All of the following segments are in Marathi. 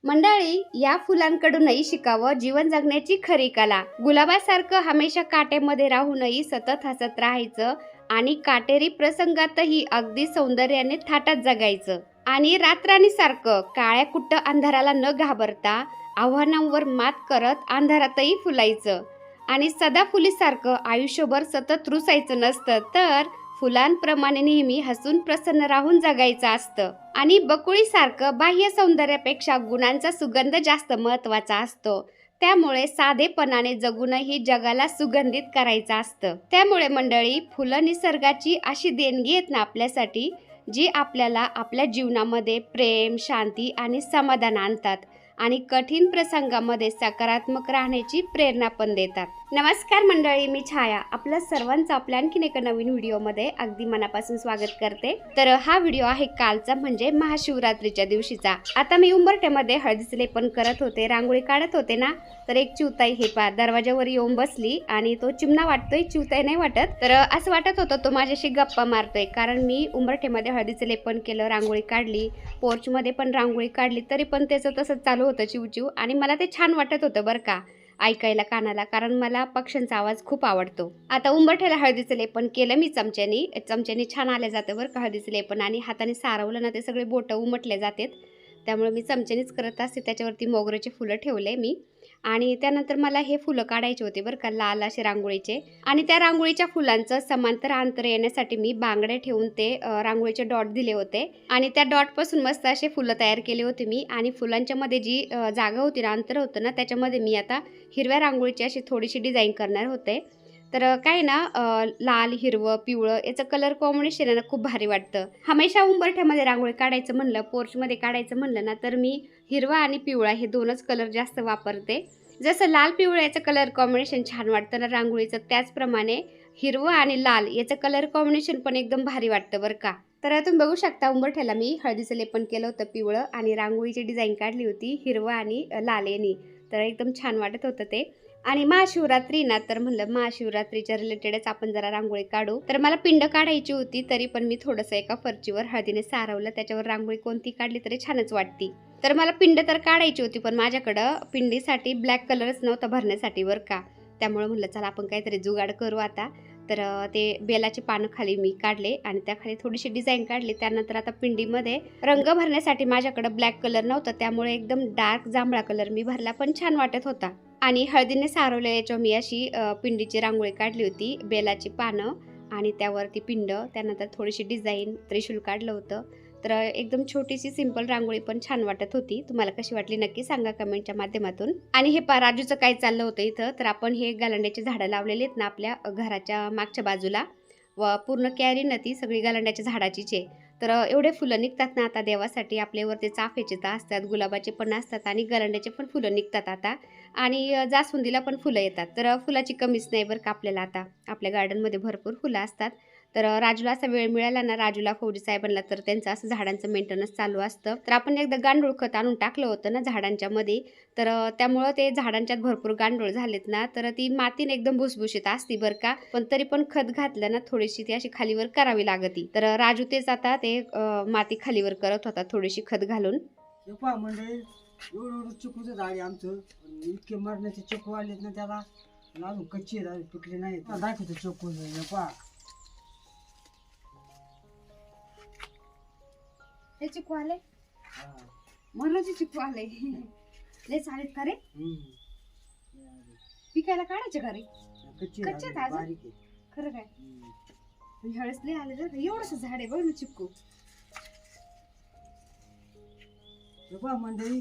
मंडळी, या फुलांकडूनही शिकावं जीवन जगण्याची खरी कला. गुलाबासारखं हमेशा काटेमध्ये राहूनही सतत हसत राहायचं आणि काटेरी प्रसंगातही अगदी सौंदर्याने थाटात जगायचं. आणि रातराणीसारखं काळ्या कुट्ट अंधाराला न घाबरता आव्हानांवर मात करत अंधारातही फुलायचं. आणि सदाफुलीसारखं आयुष्यभर सतत रुसायचं नसतं, तर फुलांप्रमाणे नेहमी हसून प्रसन्न राहून जगायचं असतं. आणि बकुळीसारखं बाह्य सौंदर्यापेक्षा गुणांचा सुगंध जास्त महत्वाचा असतो. त्यामुळे साधेपणाने जगूनही जगाला सुगंधित करायचं असतं. त्यामुळे मंडळी, फुलं निसर्गाची अशी देणगी आहेत ना आपल्यासाठी, जी आपल्याला आपल्या जीवनामध्ये प्रेम, शांती आणि समाधान आणतात आणि कठीण प्रसंगामध्ये सकारात्मक राहण्याची प्रेरणा पण देतात. नमस्कार मंडळी, मी छाया आपल्या सर्वांचं आपल्या आणखीन एका नवीन व्हिडिओमध्ये अगदी मनापासून स्वागत करते. तर हा व्हिडिओ आहे कालचा, म्हणजे महाशिवरात्रीच्या दिवशीचा. आता मी उंबरठ्यामध्ये हळदीचे लेपन करत होते, रांगोळी काढत होते ना, तर एक चिवताई हे पा दरवाजावर येऊन बसली आणि तो चिमणा वाटतोय, चिवताई नाही वाटत. तर असं वाटत होतं तो माझ्याशी गप्पा मारतोय, कारण मी उंबरठ्यामध्ये हळदीचे लेपन केलं, रांगोळी काढली, पोर्चमध्ये पण रांगोळी काढली, तरी पण त्याचं तसंच चालू होतं चिवचिव. आणि मला ते छान वाटत होतं बरं का ऐकायला कानाला, कारण मला पक्ष्यांचा आवाज खूप आवडतो. आता उंबरठ्याला हळदीचं लेपन केलं मी चमच्यानी छान आले जातं बरं का हळदीचं लेपन. आणि हाताने सारवलं ना ते सगळे बोटं उमटले जातात, त्यामुळे मी चमच्यानीच करत असते. त्याच्यावरती मोगऱ्याचे फुलं ठेवले मी. आणि त्यानंतर मला हे फुलं काढायचे होते बरं का, लाल असे रांगोळीचे. आणि त्या रांगोळीच्या फुलांचं समांतर अंतर येण्यासाठी मी बांगडे ठेवून ते रांगोळीचे डॉट दिले होते. आणि त्या डॉटपासून मस्त असे फुलं तयार केले होते मी. आणि फुलांच्या मध्ये जी जागा होती ना, अंतर होतं ना, त्याच्यामध्ये मी आता हिरव्या रांगोळीची अशी थोडीशी डिझाईन करणार होते. तर काय ना, लाल, हिरवं, पिवळं याचं कलर कॉम्बिनेशन आहे ना, खूप भारी वाटतं. हमेशा उंबरठ्यामध्ये रांगोळी काढायचं म्हणलं, पोर्चमध्ये काढायचं म्हणलं ना, तर मी हिरवा आणि पिवळा हे दोनच कलर जास्त वापरते. जसं लाल पिवळा याचं कलर कॉम्बिनेशन छान वाटतं ना रांगोळीचं, त्याचप्रमाणे हिरवं आणि लाल याचं कलर कॉम्बिनेशन पण एकदम भारी वाटतं बरं का. तर तुम्ही बघू शकता, उंबरठ्याला मी हळदीचं लेपन केलं होतं पिवळं, आणि रांगोळीची डिझाईन काढली होती हिरवं आणि लाल यांनी. तर एकदम छान वाटत होतं ते. आणि महाशिवरात्री ना, तर म्हणलं महाशिवरात्रीच्या रिलेटेडच आपण जरा रांगोळी काढू. तर मला पिंड काढायची होती, तरी पण मी थोडंसं एका फरचीवर हळदीने सारवलं, त्याच्यावर रांगोळी कोणती काढली तरी छानच वाटती. तर मला पिंड तर काढायची होती, पण माझ्याकडं पिंडीसाठी ब्लॅक कलरच नव्हता भरण्यासाठी बरं का. त्यामुळे म्हणलं चला आपण काहीतरी जुगाड करू आता. तर ते बेलाचे पानं खाली मी काढले आणि त्याखाली थोडीशी डिझाईन काढली. त्यानंतर आता पिंडीमध्ये रंग भरण्यासाठी माझ्याकडं ब्लॅक कलर नव्हता, त्यामुळे एकदम डार्क जांभळा कलर मी भरला, पण छान वाटत होता. आणि हळदीने सारवलेल्या याच्यावर मी अशी पिंडीची रांगोळी काढली होती, बेलाची पानं आणि त्यावरती पिंड, त्यानंतर थोडीशी डिझाईन, त्रिशूल काढलं होतं. तर एकदम छोटीशी सिंपल रांगोळी पण छान वाटत होती. तुम्हाला कशी वाटली नक्की सांगा कमेंटच्या माध्यमातून. आणि हे पा राजूचं काय चाललं होतं इथं, तर आपण हे गालांड्याची झाडं लावलेली आहेत ना आपल्या घराच्या मागच्या बाजूला, व पूर्ण कॅरी ना ती सगळी गालांड्याच्या झाडाचीच आहे. तर एवढे फुलं निघतात ना आता देवासाठी आपल्यावरती, चाफ्याचे तर असतात, गुलाबाचे पण असतात आणि गालांड्याचे पण फुलं निघतात आता. आणि जास्वंदीला पण फुलं येतात. तर फुलाची कमीच नाही बरं का आपल्याला, आता आपल्या गार्डनमध्ये भरपूर फुलं असतात. तर राजूला असा वेळ मिळाला ना, राजूला, फौजी साहेबांना, तर त्यांचं असं झाडांचं मेंटेनन्स चालू असतं. तर आपण एकदा गांडूळ खत आणून टाकलं होतं ना झाडांच्या मध्ये, तर त्यामुळं ते झाडांच्यात भरपूर गांडूळ झालेत ना, तर ती मातीने एकदम भुसभुशीत असती बरं का. पण तरी पण खत घातलं ना, थोडीशी ती अशी खालीवर करावी लागती. तर राजू तेच आता ते माती खालीवर करत होता थोडीशी खत घालून. मंडळी, एवढं चिकूचं झाड आहे आमचं. इतके मरणाचे चिकू आलेत ना त्याला, अजून कच्ची आहेत, पिकले नाही. दाखवतो चिकू पा. हे चिकू आले, मरणाचे चिकू आले. लय चालेल का रे, पिकायला काढायचे का रे? कच्चे आहेत खरं काय? ह्यावेळेस लय आले तर एवढंच झाड आहे बघ ना चिक्कू. मंडळी,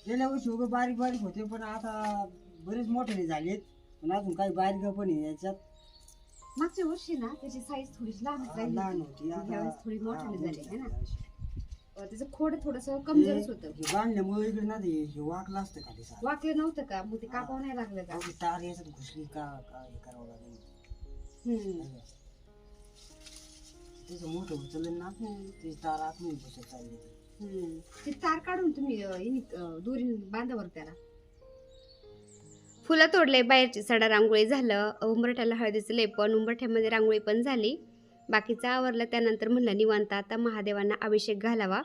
गेल्या वर्षी उभे बारीक बारीक होते, पण आता बरेच मोठे झालेत, पण अजून काही बारीक पण आहे याच्यात. मागच्या वर्षी ना त्याची साईज थोडीशी लहान होती, ह्यावेळेस थोडी मोठी झाली आहे ना. त्याचं खोड थोडस कमजोरच होतं. बांधल्यामुळे इकडे ना हे वाकलं असतं का, ते वाकलं नव्हतं का, मग ते कापावं नाही लागलं का? तार याच्यात घुसली का हे करावं लागेल. त्याचं मोठं उचललं ना, त्याची तार आतमध्ये घुसत चालली. ती तार काढून तुम्ही दोरी बांधावर त्याला. फुलं तोडले, बाहेरची सडा रांगोळी झालं, उंबरठ्याला हळदीचं लेपन, उंबरठ्यामध्ये रांगोळी पण झाली, बाकीचं आवरलं. त्यानंतर म्हणलं निवांत आता महादेवांना अभिषेक घालावा.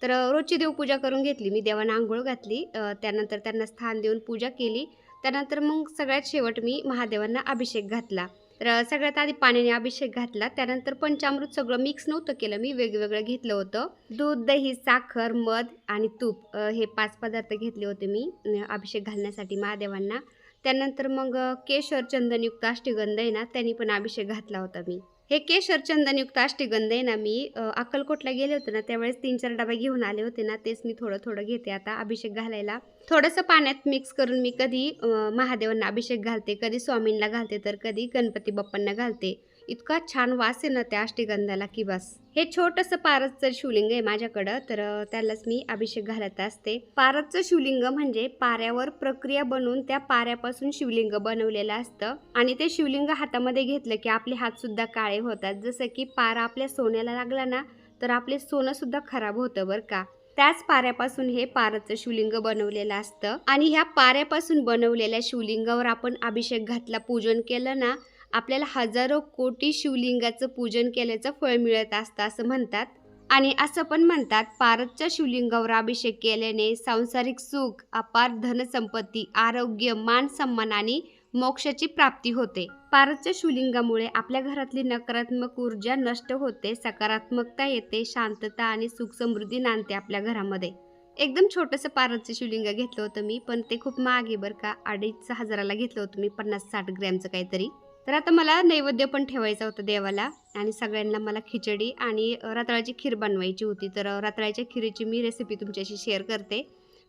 तर रोजची देवपूजा करून घेतली मी, देवांना आंघोळ घातली, त्यानंतर त्यांना स्थान देऊन पूजा केली. त्यानंतर मग सगळ्यात शेवट मी महादेवांना अभिषेक घातला. तर सगळ्यात आधी पाण्याने अभिषेक घातला, त्यानंतर पंचामृत सगळं मिक्स नव्हतं केलं मी, वेगवेगळं घेतलं होतं. दूध, दही, साखर, मध आणि तूप हे 5 पदार्थ घेतले होते मी अभिषेक घालण्यासाठी महादेवांना. त्यानंतर मग केशर चंदनयुक्त अष्टगंध आहे ना, त्यांनी पण अभिषेक घातला होता मी. हे केशर चंदनयुक्त अष्टगंध आहे ना, मी अक्कलकोटला गेले होते ना त्यावेळेस 3-4 डबे घेऊन आले होते ना, तेच मी थोडं थोडं घेते आता अभिषेक घालायला. थोडंसं पाण्यात मिक्स करून मी कधी महादेवांना अभिषेक घालते, कधी स्वामींना घालते, तर कधी गणपती बाप्पांना घालते. इतका छान वास आहे ना त्या अष्टगंधाला की बस. हे छोटंसं पारसचं शिवलिंग आहे माझ्याकडं, तर त्यालाच मी अभिषेक घालत असते. पारसचं शिवलिंग म्हणजे पाऱ्यावर प्रक्रिया बनवून त्या पाऱ्यापासून शिवलिंग बनवलेलं असतं आणि ते शिवलिंग हातामध्ये घेतलं की आपले हातसुद्धा काळे होतात. जसं की पारा आपल्या सोन्याला लागला ना तर आपले सोनंसुद्धा खराब होतं बरं का. त्याच पाऱ्यापासून हे पारचं शिवलिंग बनवलेलं असतं आणि ह्या पाऱ्यापासून बनवलेल्या शिवलिंगावर आपण अभिषेक घातला, पूजन केलं ना, आपल्याला हजारो कोटी शिवलिंगाचं पूजन केल्याचं फळ मिळत असतं असं म्हणतात. आणि असं पण म्हणतात पारसच्या शिवलिंगावर अभिषेक केल्याने सांसारिक सुख, अपार धनसंपत्ती, आरोग्य, मान सन्मान आणि मोक्षाची प्राप्ती होते. पारसच्या शिवलिंगामुळे आपल्या घरातली नकारात्मक ऊर्जा नष्ट होते, सकारात्मकता येते, शांतता आणि सुख समृद्धी नांदते आपल्या घरामध्ये. एकदम छोटंसं पारसचं शिवलिंग घेतलं होतं मी, पण ते खूप महाग आहे बरं का. 2,500ला घेतलं होतं मी, 50-60 ग्रॅमचं काहीतरी. तर आता मला नैवेद्य पण ठेवायचा होता देवाला आणि सगळ्यांना मला खिचडी आणि रताळ्याची खीर बनवायची होती. तर रताळ्याच्या खिरीची मी रेसिपी तुमच्याशी शेअर करते.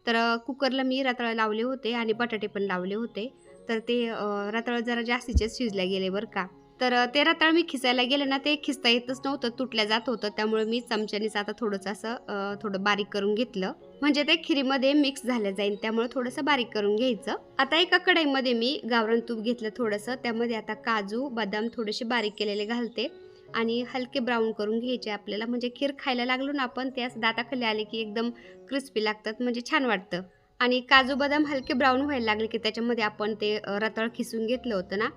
तर कुकरला मी रताळे लावले होते आणि बटाटे पण लावले होते. तर ते रताळं जरा जास्तीचेच शिजले गेले बरं का. तर ते रताळ मी खिसायला गेले ना, ते खिसता येतच नव्हतं, तुटल्या जात होतं. त्यामुळे मी चमच्यानीच आता थोडंसं असं थोडं बारीक करून घेतलं, म्हणजे ते खिरीमध्ये मिक्स झालं जाईल, त्यामुळे थोडंसं बारीक करून घ्यायचं. आता एका कढईमध्ये मी गावरान तूप घेतलं थोडंसं, त्यामध्ये आता काजू, बदाम थोडेसे बारीक केलेले घालते आणि हलके ब्राऊन करून घ्यायचे आपल्याला. म्हणजे खीर खायला लागलो ना आपण, ते असं दाताखाली आले की एकदम क्रिस्पी लागतात, म्हणजे छान वाटतं. आणि काजू बदाम हलके ब्राऊन व्हायला लागले की त्याच्यामध्ये आपण ते रताळ खिसून घेतलं होतं ना,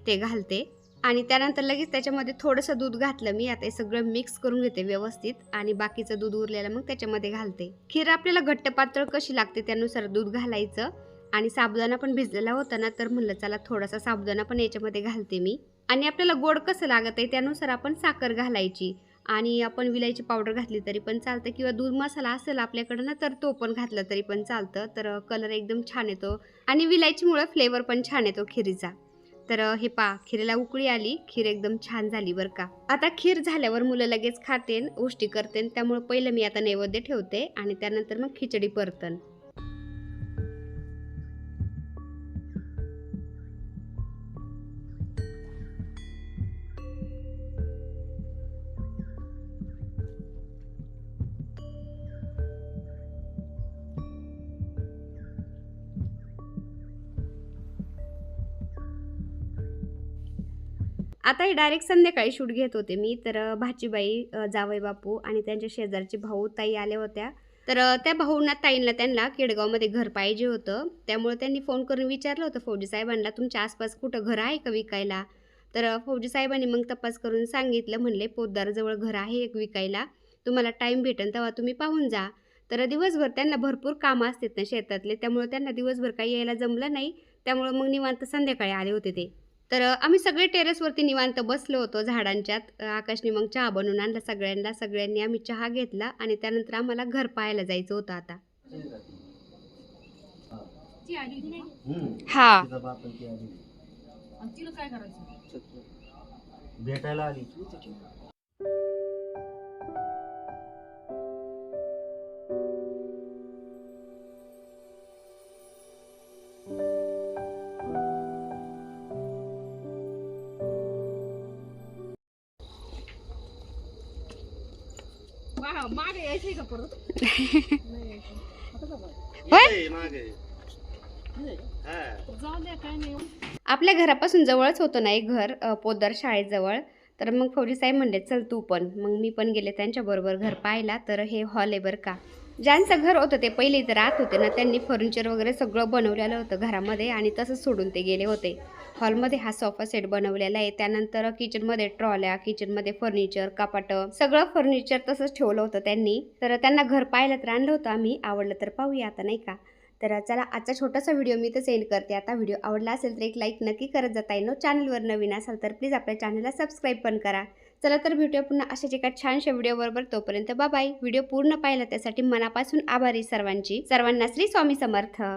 ते घालते आणि त्यानंतर लगेच त्याच्यामध्ये थोडंसं दूध घातलं मी. आता हे सगळं मिक्स करून घेते व्यवस्थित आणि बाकीचं दूध उरलेलं मग त्याच्यामध्ये घालते. खीर आपल्याला घट्ट पातळ कशी लागते त्यानुसार दूध घालायचं. आणि साबुदाणा पण भिजलेला होता ना, तर म्हणलं चला थोडासा साबुदाणा पण याच्यामध्ये घालते मी. आणि आपल्याला गोड कसं लागत आहे त्यानुसार आपण साखर घालायची आणि आपण विलायची पावडर घातली तरी पण चालतं किंवा दूध मसाला असेल आपल्याकडं ना, तर तो पण घातला तरी पण चालतं. तर कलर एकदम छान येतो आणि विलायचीमुळे फ्लेवर पण छान येतो खिरीचा. तर हे खिरीला उकळी आली, खीर एकदम छान झाली बरं का. आता खीर झाल्यावर मुलं लगेच खातेन, उष्टी करतेन, त्यामुळे पहिलं मी आता नैवेद्य ठेवते आणि त्यानंतर मग खिचडी परतन. आता हे डायरेक्ट संध्याकाळी शूट घेत होते मी. तर भाचीबाई, जावई बापू आणि त्यांच्या शेजारचे भाऊ ताई आल्या होत्या. तर त्या भाऊंना ताईंना त्यांना केडगावमध्ये घर पाहिजे होतं, त्यामुळे त्यांनी फोन करून विचारलं होतं फौजी साहेबांना, तुमच्या आसपास कुठं घर आहे का विकायला. तर फौजी साहेबांनी मग तपास करून सांगितलं, म्हणले पोतदारजवळ घर आहे एक विकायला, तुम्हाला टाईम भेटेल तेव्हा तुम्ही पाहून जा. तर दिवसभर त्यांना भरपूर कामं असतात ना शेतातले, त्यामुळे त्यांना दिवसभर काही यायला जमलं नाही. त्यामुळे मग निवांत संध्याकाळी आले होते ते. तर आम्ही सगळे टेरेसवरती निवांत बसलो होतो झाडांच्यात. आकाशने मग चहा बनवून आणला सगळ्यांना. सगळ्यांनी आम्ही चहा घेतला आणि त्यानंतर आम्हाला घर पाहायला जायचं होतं आता. हा, भेटायला आली. मागे यायचंय का परत? जाऊ द्या, काय नाही. आपल्या घरापासून जवळच होतं ना एक घर, पोद्दार शाळेजवळ. तर मग फौजी साहेब म्हणले चल तू पण. मग मी पण गेले त्यांच्याबरोबर घर पाहायला. तर हे हॉल आहे बरं का. ज्यांचं घर होतं ते पहिले इथं राहत होते ना, त्यांनी फर्निचर वगैरे सगळं बनवलेलं होतं घरामध्ये आणि तसंच सोडून ते गेले होते. हॉलमध्ये हा सोफा सेट बनवलेला आहे. त्यानंतर किचनमध्ये ट्रॉल्या, किचनमध्ये फर्निचर, कपाटं सगळं फर्निचर तसंच ठेवलं होतं त्यांनी. तर त्यांना घर पाहायला तर आणलं होतं आम्ही. आवडलं तर पाहूया आता नाही का. तर चला आजचा छोटासा व्हिडिओ मी इथं सेंड करते. आता व्हिडिओ आवडला असेल तर एक लाईक नक्की करत जा ताईंनो. चॅनलवर नवीन असाल तर प्लीज आपल्या चॅनलला सबस्क्राईब पण करा. चला तर भेटूया पुन्हा अशाच एका छानशा व्हिडिओबरोबर. तोपर्यंत बाय बाय. व्हिडिओ पूर्ण पाहिला त्यासाठी मनापासून आभारी सर्वांची. सर्वांना श्री स्वामी समर्थ.